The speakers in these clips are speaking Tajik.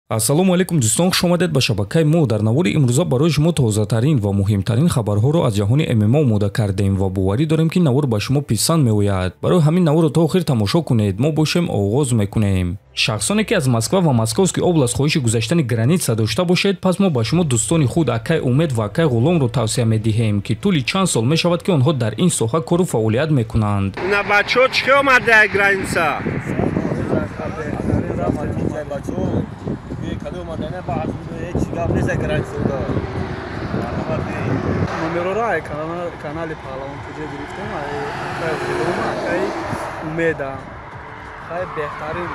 ассалому алайкум дӯстон, хуш омадед ба шабакаи мо. Дар навори имрӯза барои шумо тозатарин ва муҳимтарин хабарҳоро аз ҷаҳони ММА омода кардем ва боварӣ дорем ки навор ба шумо писанд меояд. Барои ҳамин наворро то охир тамошо кунед. Мо бошем оғоз мекунем. шахсоне ки аз Москва ва Московский област хоҳиши гузаштани граница дошта бошед, пас мо ба шумо дӯстони худ Акай Умед ва Акай Ғуломро тавсия медиҳем ки тӯли чанд сол мешавад ки онҳо дар ин соҳа кору фаъолият мекунанд. На бачо чӣ омада граница? номерора канали паҳлавон куҷа гирифтем Акай Ғулом, Акай Умеда хай беҳтарин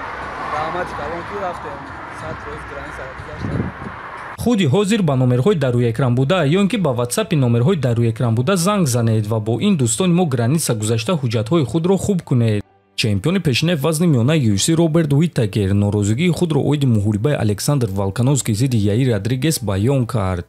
даъмати калон ки рафтем 100% граница гузаштем. худи ҳозир ба номерҳои дар рӯи экран буда ё ин ки ба ватсапи номерҳои дар рӯи экран буда занг занед ва бо ин дӯстони мо граница гузашта ҳуҷҷатҳои худро хуб кунед. чемпиони пешинаи вазни миёнаи UFC Роберт Уитакер норозигии худро оиди муҳорибаи Александр Волконовский зидди Яир Родригес баён кард.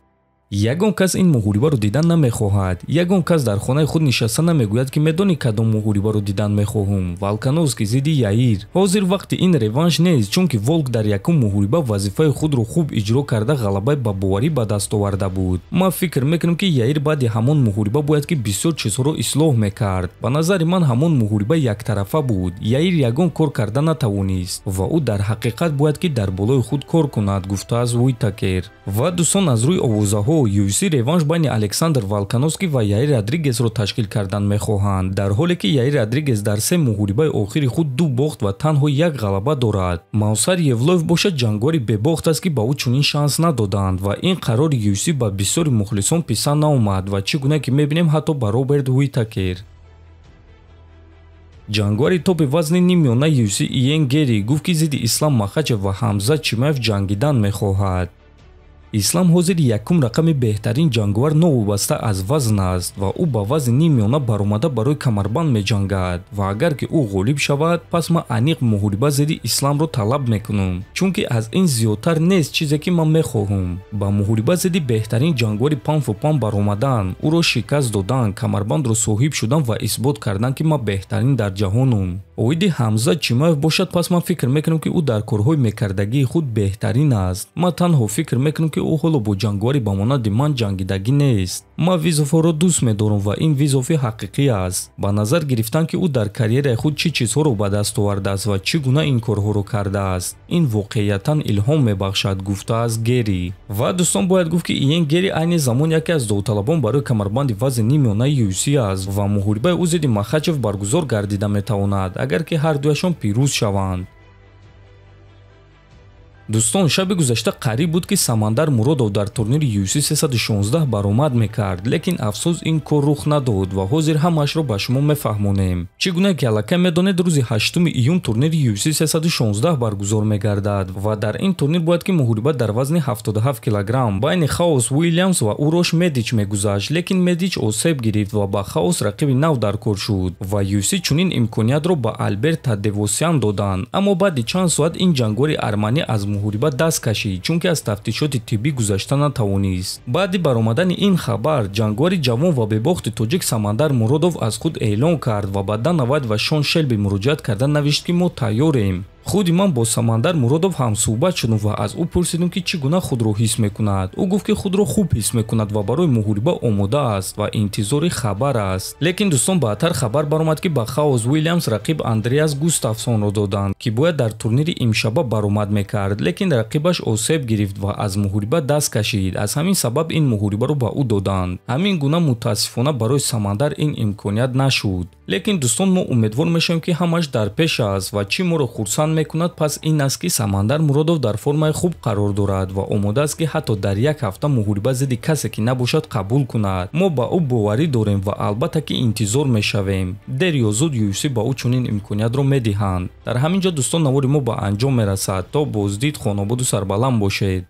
ягон кас ин муҳорибаро дидан намехоҳад. ягон кас дар хонаи худ нишаста намегӯяд ки медонӣ кадом муҳорибаро дидан мехоҳум. Волконовский зидди Яир. ҳозир вақти ин реванш нест, чунки Волк дар якум муҳориба вазифаи худро хуб иҷро карда ғалабаи ба боварӣ ба даст оварда буд. ман фикр мекунам ки Яир баъди ҳамон муҳориба бояд ки бисёр чизҳоро ислоҳ мекард. ба назари ман ҳамон муҳориба яктарафа буд. Яир ягон кор карда натавонист ва ӯ дар ҳақиқат бояд ки дар болои худ кор кунад, гуфтааст Уитакер. ва дӯстон, аз рӯи овозаҳо UFC реванш байни Александр Волконовский ва Яир Родригесро ташкил кардан мехоҳанд, дар ҳоле ки Яир Родригес дар се муҳорибаи охири худ 2 бохт ва танҳо 1 ғалаба дорад. Мавсар Евлоев бошад ҷангори бебохт аст ки ба ӯ чунин шанс надоданд ва ин қарори UFC ба бисёри мухлисон писанд наомад ва чӣ гуна ки мебинем ҳатто ба Роберт Уитакер. ҷангори топи вазни нимёнаи UFC Иен Гери гуфт ки зидди Ислам Махачев ва Ҳамза Чимаев ҷангидан мехоҳад. ислам ҳозир якум рақами беҳтарин ҷанговар новобаста аз вазн аст ва ӯ ба вазни нимёна баромада барои камарбанд меҷангад ва агар ки ӯ ғолиб шавад, пас ман аниқ муҳориба зидди Исламро талаб мекунам, чунки аз ин зиёдтар нест чизе ки ман мехоҳам. ба муҳориба зидди беҳтарин ҷангори пан баромадан, ӯро шикаст додан, камарбандро соҳиб шудан ва исбот кардан ки ман беҳтарин дар ҷаҳонам. оиди Ҳамза Чимаев бошад, пас ман фикр мекунам ки ӯ дар корҳои мекардагии худ беҳтарин аст. ман танҳо фикр мекунам ки ӯ ҳоло бо ҷангори ба монанди ман ҷангидагӣ нест. ман Визовҳоро дӯст медорам ва ин Визови ҳақиқӣ аст. ба назар гирифтан ки ӯ дар карьераи худ чӣ чизҳоро ба даст овардааст ва чӣ гуна ин корҳоро кардааст, ин воқеиятан илҳом мебахшад, гуфтааст Гери. ва дӯстон, бояд гуфт ки Иен Гери айни замон яке аз довталабон барои камарбанди вазни нимёнаи UFC аст ва муҳорибаи ӯ зидди Махачев баргузор гардида метавонад, агар ки ҳардуяшон пирӯз шаванд. дӯстон, шаби гузашта қариб буд ки Самандар Муродов дар турнири UFC 316 баромад мекард, лекин афсӯс ин кор рух надод ва ҳозир ҳамаашро ба шумо мефаҳмонем. чӣ гуна ки аллакай медонед, рӯзи 8 июн турнири UFC 316 баргузор мегардад ва дар ин турнир бояд ки муҳориба дар вазни 77 кг байни Хаос Уильямс ва Урош Медич мегузашт, лекин Медич осеб гирифт ва ба Хаос рақиби нав дар кор шуд ва UFC чунин имкониятро ба Альберт Тадевосян доданд. аммо баъди чанд соат ин ҷангори арманӣ аз муҳориба даст кашид, чунки аз тафтишоти тиббӣ гузашта натавонист. баъди баромадани ин хабар, ҷангори ҷавон ва бебохти тоҷик Самандар Муродов аз худ эълон кард ва ба Дана Вайт ва Шон Шелби муроҷиат карда навишт ки мо тайёрем. худи ман бо Самандар Муродов ҳам суҳбат шудам ва аз ӯ пурсидам ки чӣ гуна худро ҳис мекунад. ӯ гуфт ки худро хуб ҳис мекунад ва барои муҳориба омода аст ва интизори хабар аст. лекин дӯстон, баъдтар хабар баромад ки ба Хаос Уильямс рақиб Андреас Густавсонро доданд ки бояд дар турнири имшаба баромад мекард, лекин рақибаш осеб гирифт ва аз муҳориба даст кашид. аз ҳамин сабаб ин муҳорибаро ба ӯ доданд. ҳамин гуна мутаассифона барои Самандар ин имконият нашуд. лекин дӯстон, мо умедвор мешавем ки ҳамаш дар пеш аст ва чӣ моро хурсанд мекунад, пас ин аст ки Самандар Муродов дар формаи хуб қарор дорад ва омода аст ки ҳатто дар як ҳафта муҳориба зидди касе ки набошад қабул кунад. мо ба ӯ боварӣ дорем ва албатта ки интизор мешавем. дер ё зуд UFC ба ӯ чунин имкониятро медиҳанд. дар ҳамин ҷо дӯстон, навори мо ба анҷом мерасад. то боздид, хонободу сарбаланд бошед.